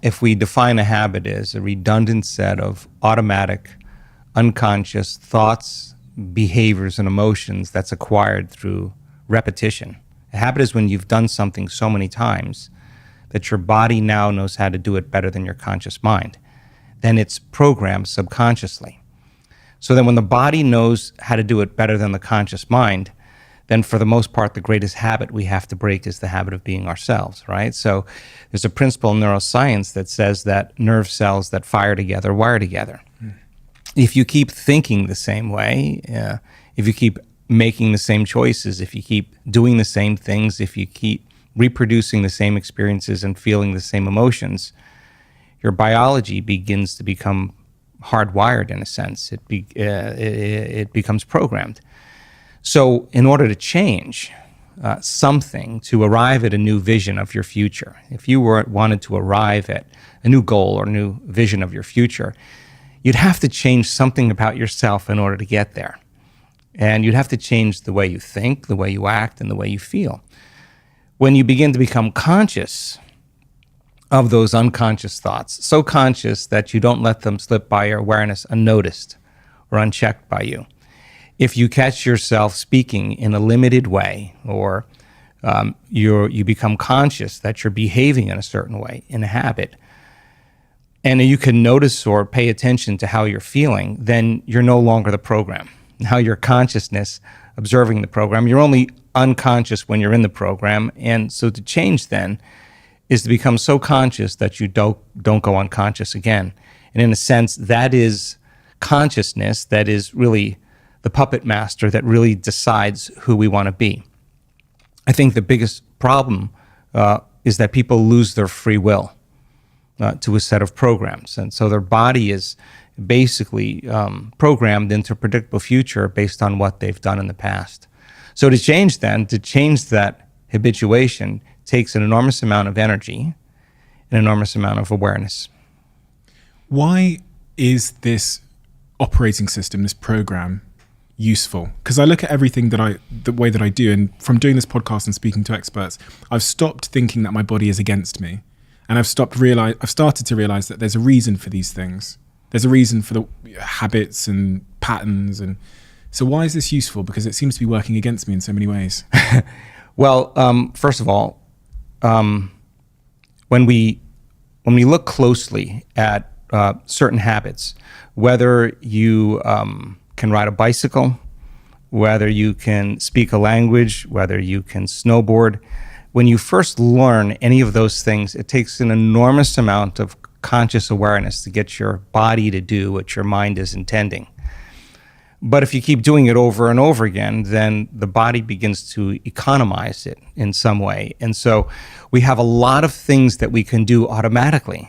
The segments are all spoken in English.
If we define a habit as a redundant set of automatic, unconscious thoughts, behaviors, and emotions that's acquired through repetition. A habit is when you've done something so many times that your body now knows how to do it better than your conscious mind. Then it's programmed subconsciously. So then when the body knows how to do it better than the conscious mind, then for the most part, the greatest habit we have to break is the habit of being ourselves, right? So there's a principle in neuroscience that says that nerve cells that fire together wire together. If you keep thinking the same way, if you keep making the same choices, if you keep doing the same things, if you keep reproducing the same experiences and feeling the same emotions, your biology begins to become hardwired in a sense. It becomes programmed. So in order to change something, to arrive at a new vision of your future, if you wanted to arrive at a new goal or new vision of your future, you'd have to change something about yourself in order to get there. And you'd have to change the way you think, the way you act, and the way you feel. When you begin to become conscious of those unconscious thoughts, so conscious that you don't let them slip by your awareness unnoticed or unchecked by you. If you catch yourself speaking in a limited way, or you become conscious that you're behaving in a certain way, in a habit, and you can notice or pay attention to how you're feeling, then you're no longer the program. Now your consciousness observing the program. You're only unconscious when you're in the program. And so to change then is to become so conscious that you don't go unconscious again. And in a sense, that is consciousness that is really the puppet master that really decides who we want to be. I think the biggest problem is that people lose their free will to a set of programs. And so their body is basically programmed into a predictable future based on what they've done in the past. So to change that habituation takes an enormous amount of energy, an enormous amount of awareness. Why is this operating system, this program, useful? Because I look at everything the way that I do, and from doing this podcast and speaking to experts, I've stopped thinking that my body is against me. And I've started to realize that there's a reason for these things. There's a reason for the habits and patterns. And so why is this useful? Because it seems to be working against me in so many ways. Well, first of all, when we look closely at certain habits, whether you can ride a bicycle, whether you can speak a language, whether you can snowboard, when you first learn any of those things, it takes an enormous amount of conscious awareness to get your body to do what your mind is intending. But if you keep doing it over and over again, then the body begins to economize it in some way. And so we have a lot of things that we can do automatically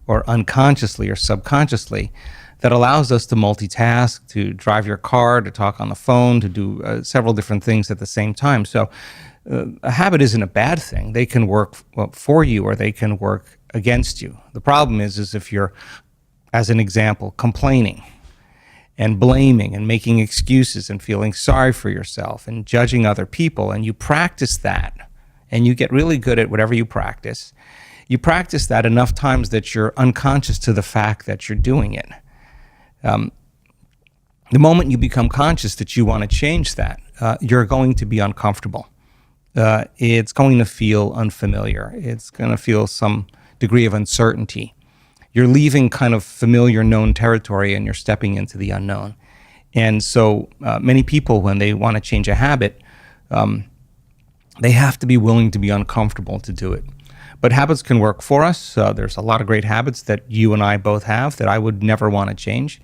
or unconsciously or subconsciously that allows us to multitask, to drive your car, to talk on the phone, to do several different things at the same time. So a habit isn't a bad thing. They can work for you or they can work against you. The problem is if you're, as an example, complaining and blaming and making excuses and feeling sorry for yourself and judging other people, and you practice that and you get really good at whatever you practice that enough times that you're unconscious to the fact that you're doing it. The moment you become conscious that you want to change that, you're going to be uncomfortable. It's going to feel unfamiliar. It's going to feel some degree of uncertainty. You're leaving kind of familiar known territory and you're stepping into the unknown. And so many people, when they want to change a habit, they have to be willing to be uncomfortable to do it. But habits can work for us. There's a lot of great habits that you and I both have that I would never want to change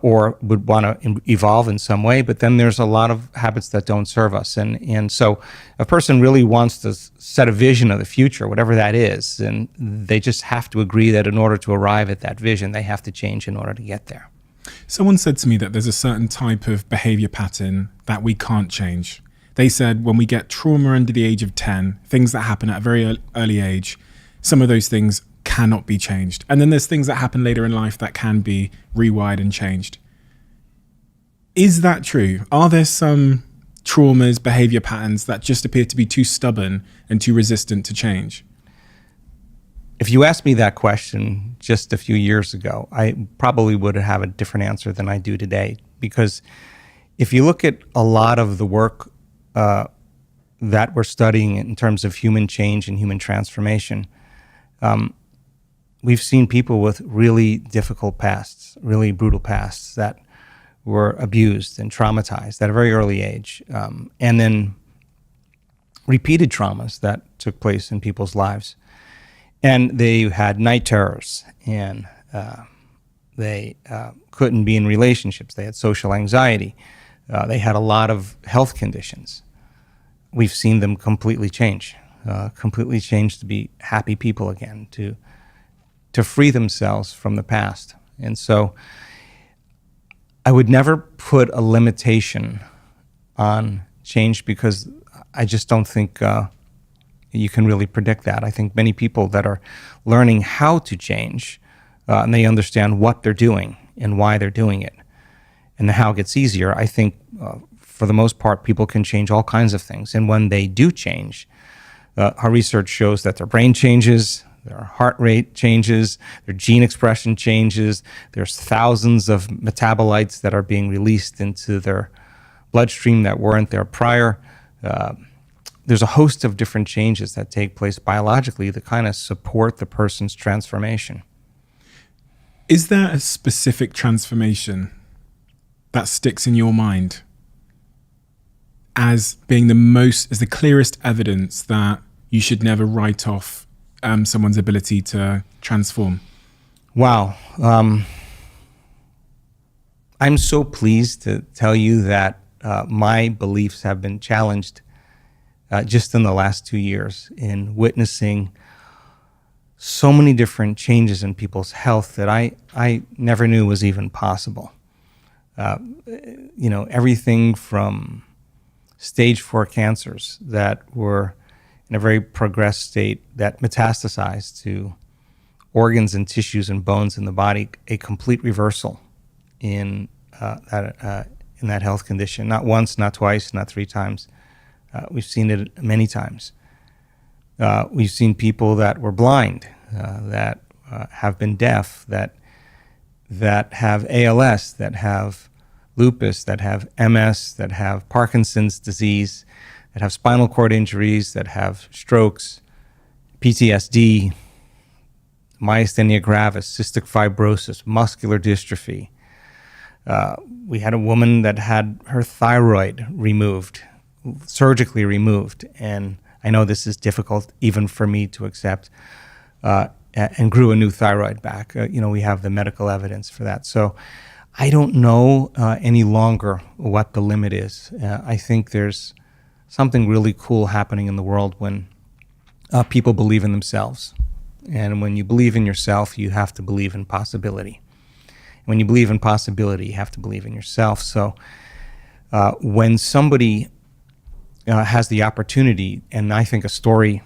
or would want to evolve in some way. But then there's a lot of habits that don't serve us. And so a person really wants to set a vision of the future, whatever that is, and they just have to agree that in order to arrive at that vision, they have to change in order to get there. Someone said to me that there's a certain type of behavior pattern that we can't change. They said when we get trauma under the age of 10, things that happen at a very early age, some of those things cannot be changed. And then there's things that happen later in life that can be rewired and changed. Is that true? Are there some traumas, behavior patterns that just appear to be too stubborn and too resistant to change? if you asked me that question just a few years ago, I probably would have a different answer than I do today. Because if you look at a lot of the work that we're studying in terms of human change and human transformation, we've seen people with really difficult pasts, really brutal pasts that were abused and traumatized at a very early age, and then repeated traumas that took place in people's lives. And they had night terrors, and they couldn't be in relationships. They had social anxiety. They had a lot of health conditions. We've seen them completely change to be happy people again, to free themselves from the past. And so I would never put a limitation on change, because I just don't think you can really predict that. I think many people that are learning how to change, and they understand what they're doing and why they're doing it, and how it gets easier, I think for the most part, people can change all kinds of things. And when they do change, our research shows that their brain changes, their heart rate changes, their gene expression changes, there's thousands of metabolites that are being released into their bloodstream that weren't there prior. There's a host of different changes that take place biologically that kind of support the person's transformation. Is there a specific transformation that sticks in your mind as being the clearest evidence that you should never write off someone's ability to transform? Wow. I'm so pleased to tell you that my beliefs have been challenged just in the last 2 years in witnessing so many different changes in people's health that I never knew was even possible. Everything from stage 4 cancers that were in a very progressed state that metastasized to organs and tissues and bones in the body, a complete reversal in that health condition. Not once, not twice, not 3 times. We've seen it many times. We've seen people that were blind, that have been deaf, that have ALS, that have lupus, that have MS, that have Parkinson's disease, that have spinal cord injuries, that have strokes, PTSD, myasthenia gravis, cystic fibrosis, muscular dystrophy. We had a woman that had her thyroid removed, surgically removed, and I know this is difficult even for me to accept, and grew a new thyroid back. We have the medical evidence for that. So I don't know any longer what the limit is. I think there's something really cool happening in the world when people believe in themselves. And when you believe in yourself, you have to believe in possibility. When you believe in possibility, you have to believe in yourself. So when somebody has the opportunity, and I think a story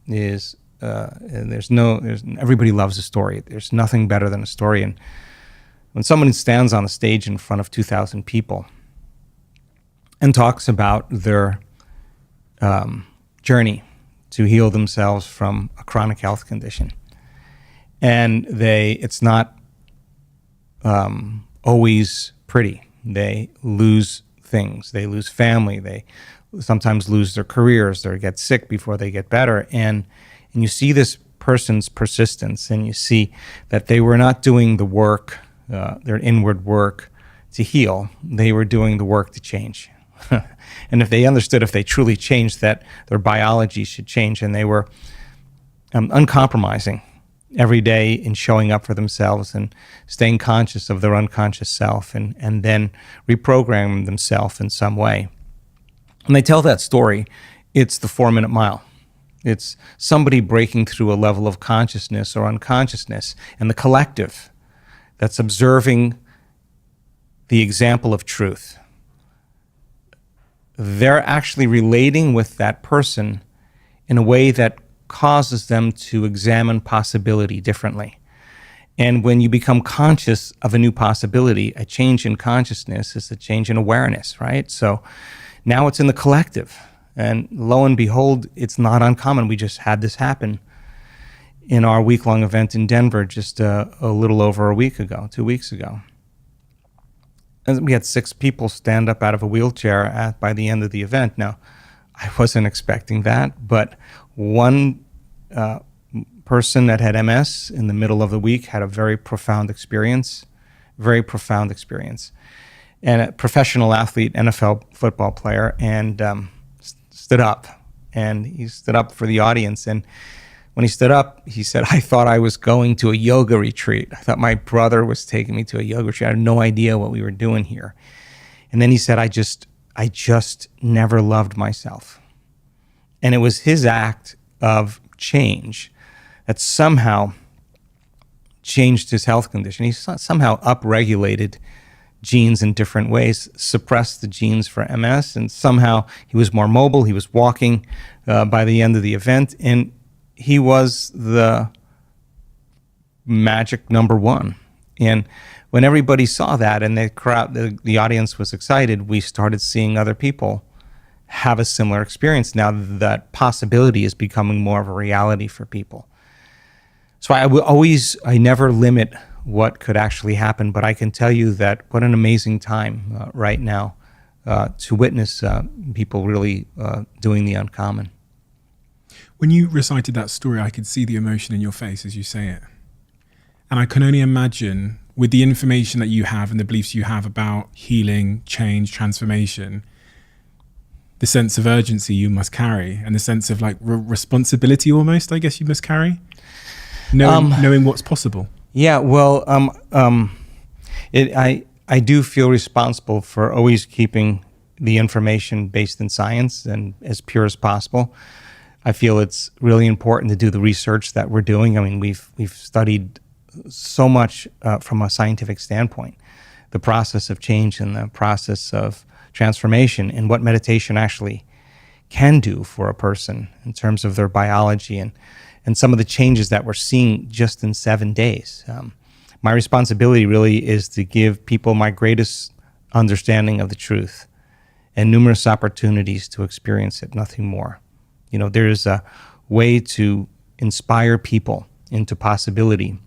is, everybody loves a story. There's nothing better than a story. And when someone stands on a stage in front of 2,000 people and talks about their journey to heal themselves from a chronic health condition, and it's not always pretty. They lose things. They lose family. They sometimes lose their careers. They get sick before they get better. And you see this person's persistence, and you see that they were not doing the work, their inward work to heal. They were doing the work to change. And if they understood, if they truly changed, that their biology should change, and they were uncompromising every day in showing up for themselves and staying conscious of their unconscious self, and then reprogramming themselves in some way. When they tell that story, it's the 4-minute mile. It's somebody breaking through a level of consciousness or unconsciousness, and the collective that's observing the example of truth. They're actually relating with that person in a way that causes them to examine possibility differently. And when you become conscious of a new possibility, a change in consciousness is a change in awareness, right? So now it's in the collective. And lo and behold, it's not uncommon. We just had this happen in our week-long event in Denver just a little over 2 weeks ago. And we had 6 people stand up out of a wheelchair by the end of the event. Now, I wasn't expecting that, but one person that had MS in the middle of the week had a very profound experience. And a professional athlete, NFL football player, and stood up. And he stood up for the audience. And when he stood up, he said, "I thought I was going to a yoga retreat. I thought my brother was taking me to a yoga retreat. I had no idea what we were doing here." And then he said, I just never loved myself. And it was his act of change that somehow changed his health condition. He somehow upregulated genes in different ways, suppressed the genes for MS, and somehow he was more mobile. He was walking by the end of the event, and he was the magic number one. And when everybody saw that and the audience was excited, we started seeing other people have a similar experience. Now that possibility is becoming more of a reality for people. So I never limit what could actually happen, but I can tell you that what an amazing time right now to witness people really doing the uncommon. When you recited that story, I could see the emotion in your face as you say it. And I can only imagine, with the information that you have and the beliefs you have about healing, change, transformation, the sense of urgency you must carry and the sense of like responsibility almost, I guess you must carry, knowing what's possible. Yeah, well, I do feel responsible for always keeping the information based in science and as pure as possible. I feel it's really important to do the research that we're doing. I mean, we've studied so much from a scientific standpoint, the process of change and the process of transformation and what meditation actually can do for a person in terms of their biology and some of the changes that we're seeing just in 7 days. My responsibility really is to give people my greatest understanding of the truth and numerous opportunities to experience it, nothing more. You know, there's a way to inspire people into possibility.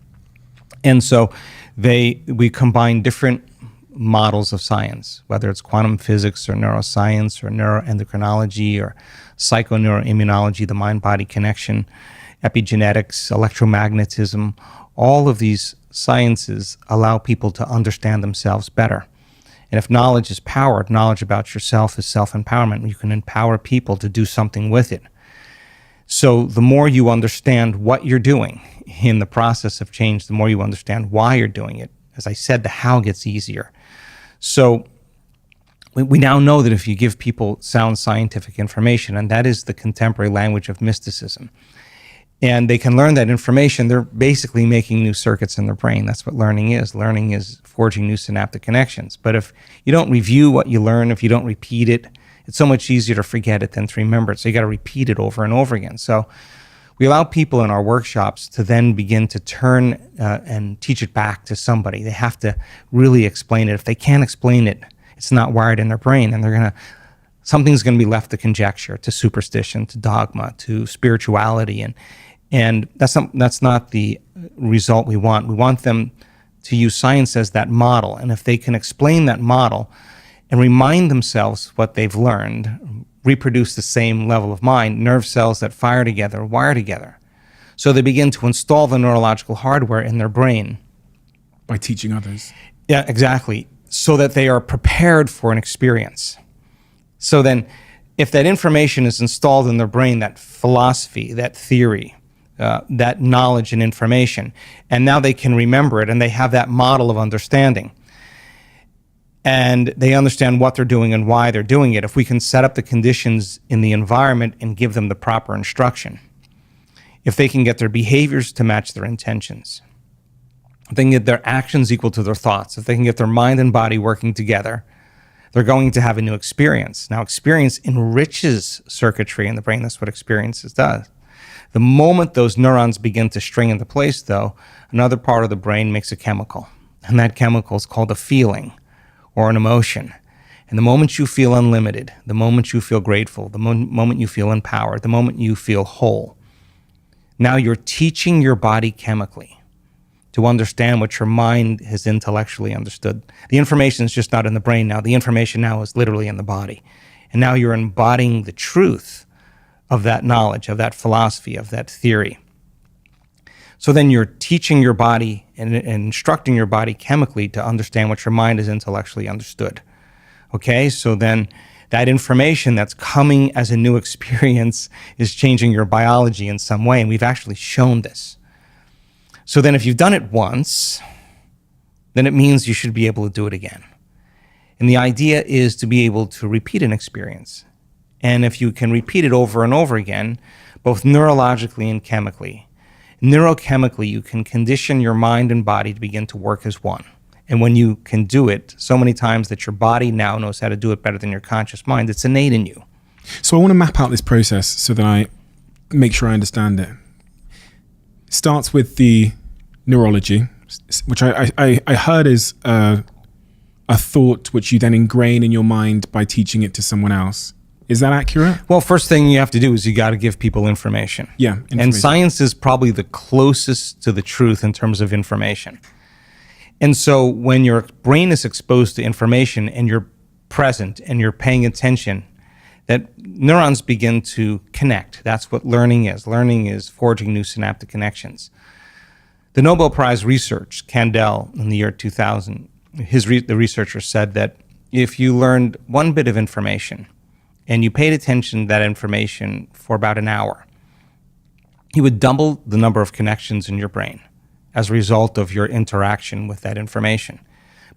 And so we combine different models of science, whether it's quantum physics or neuroscience or neuroendocrinology or psychoneuroimmunology, the mind-body connection, epigenetics, electromagnetism. All of these sciences allow people to understand themselves better. And if knowledge is power, knowledge about yourself is self-empowerment. You can empower people to do something with it. So the more you understand what you're doing in the process of change, the more you understand why you're doing it. As I said, the how gets easier. So we now know that if you give people sound scientific information, and that is the contemporary language of mysticism, and they can learn that information, they're basically making new circuits in their brain. That's what learning is. Learning is forging new synaptic connections. But if you don't review what you learn, if you don't repeat it, it's so much easier to forget it than to remember it. So you got to repeat it over and over again. So we allow people in our workshops to then begin to turn and teach it back to somebody. They have to really explain it. If they can't explain it, it's not wired in their brain, and something's going to be left to conjecture, to superstition, to dogma, to spirituality, and that's not the result we want. We want them to use science as that model, and if they can explain that model and remind themselves what they've learned, reproduce the same level of mind, nerve cells that fire together, wire together. So they begin to install the neurological hardware in their brain. By teaching others. Yeah, exactly. So that they are prepared for an experience. So then, if that information is installed in their brain, that philosophy, that theory, that knowledge and information, and now they can remember it and they have that model of understanding. And they understand what they're doing and why they're doing it. If we can set up the conditions in the environment and give them the proper instruction, if they can get their behaviors to match their intentions, if they can get their actions equal to their thoughts, if they can get their mind and body working together, they're going to have a new experience. Now, experience enriches circuitry in the brain. That's what experiences does. The moment those neurons begin to string into place, though, another part of the brain makes a chemical. And that chemical is called a feeling or an emotion. And the moment you feel unlimited, the moment you feel grateful, the moment you feel empowered, the moment you feel whole, Now you're teaching your body chemically to understand what your mind has intellectually understood. The information is just not in the brain now. The information now is literally in the body. And now you're embodying the truth of that knowledge, of that philosophy, of that theory. So then you're teaching your body and instructing your body chemically to understand what your mind has intellectually understood. Okay, so then that information that's coming as a new experience is changing your biology in some way, and we've actually shown this. So then if you've done it once, then it means you should be able to do it again. And the idea is to be able to repeat an experience. And if you can repeat it over and over again, both neurologically and chemically, neurochemically, you can condition your mind and body to begin to work as one. And when you can do it so many times that your body now knows how to do it better than your conscious mind, it's innate in you. So I want to map out this process so that I make sure I understand it. It starts with the neurology, which I heard is a thought which you then ingrain in your mind by teaching it to someone else. Is that accurate? Well, first thing you have to do is you got to give people information. Yeah. Information. And science is probably the closest to the truth in terms of information. And so when your brain is exposed to information and you're present and you're paying attention, that neurons begin to connect. That's what learning is. Learning is forging new synaptic connections. The Nobel Prize research, Kandel, in the year 2000, the researcher said that if you learned one bit of information and you paid attention to that information for about an hour, you would double the number of connections in your brain as a result of your interaction with that information.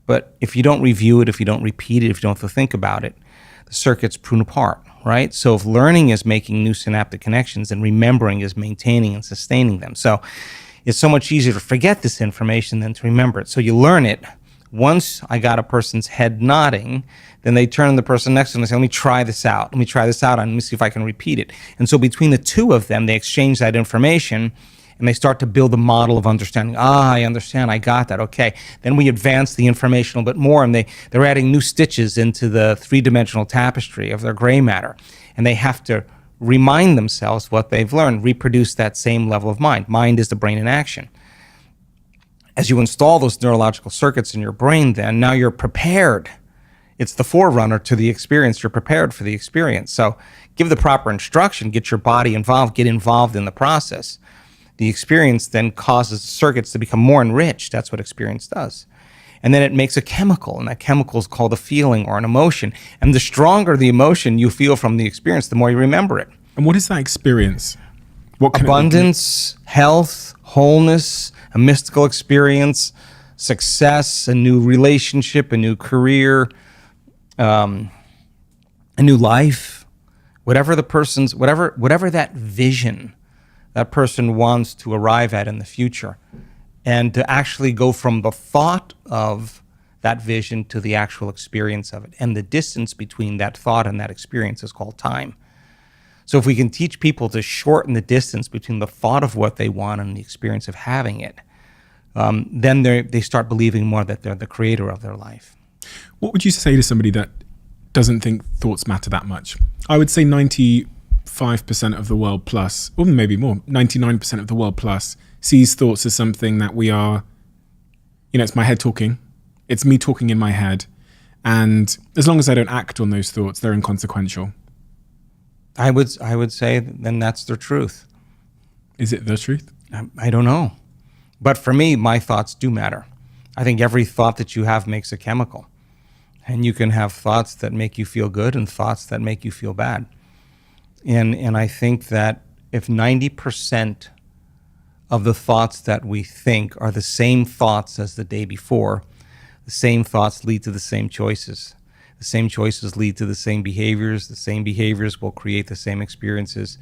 But if you don't review it, if you don't repeat it, if you don't have to think about it, the circuits prune apart, right? So if learning is making new synaptic connections and remembering is maintaining and sustaining them. So it's so much easier to forget this information than to remember it. So you learn it. Once I got a person's head nodding, then they turn to the person next to them and say, let me try this out. Let me try this out and let me see if I can repeat it. And so between the two of them, they exchange that information and they start to build a model of understanding. I understand, I got that, okay. Then we advance the information a little bit more and they're adding new stitches into the three-dimensional tapestry of their gray matter. And they have to remind themselves what they've learned, reproduce that same level of mind. Mind is the brain in action. As you install those neurological circuits in your brain, then now you're prepared. It's the forerunner to the experience. You're prepared for the experience. So give the proper instruction, get your body involved, get involved in the process. The experience then causes circuits to become more enriched. That's what experience does. And then it makes a chemical, and that chemical is called a feeling or an emotion. And the stronger the emotion you feel from the experience, the more you remember it. And what is that experience? What can abundance, health, wholeness, a mystical experience, success, a new relationship, a new career, a new life, whatever that vision that person wants to arrive at in the future, and to actually go from the thought of that vision to the actual experience of it. And the distance between that thought and that experience is called time. So if we can teach people to shorten the distance between the thought of what they want and the experience of having it, then they start believing more that they're the creator of their life. What would you say to somebody that doesn't think thoughts matter that much? I would say 95% of the world plus, or maybe more, 99% of the world plus sees thoughts as something that we are, it's my head talking. It's me talking in my head. And as long as I don't act on those thoughts, they're inconsequential. I would say then that's the truth. Is it the truth? I don't know. But for me, my thoughts do matter. I think every thought that you have makes a chemical. And you can have thoughts that make you feel good and thoughts that make you feel bad. And I think that if 90% of the thoughts that we think are the same thoughts as the day before, the same thoughts lead to the same choices. The same choices lead to the same behaviors. The same behaviors will create the same experiences.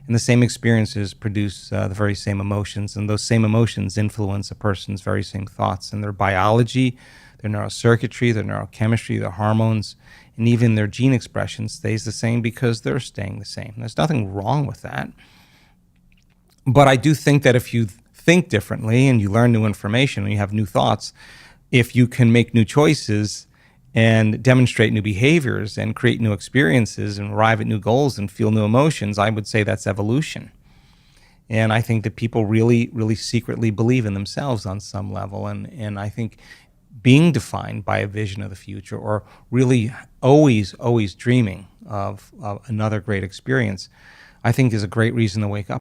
And the same experiences produce the very same emotions. And those same emotions influence a person's very same thoughts. And their biology, their neurocircuitry, their neurochemistry, their hormones, and even their gene expression stays the same because they're staying the same. There's nothing wrong with that. But I do think that if you think differently and you learn new information and you have new thoughts, if you can make new choices and demonstrate new behaviors and create new experiences and arrive at new goals and feel new emotions, I would say that's evolution. And I think that people really, really secretly believe in themselves on some level. And I think being defined by a vision of the future, or really always dreaming of another great experience, I think is a great reason to wake up.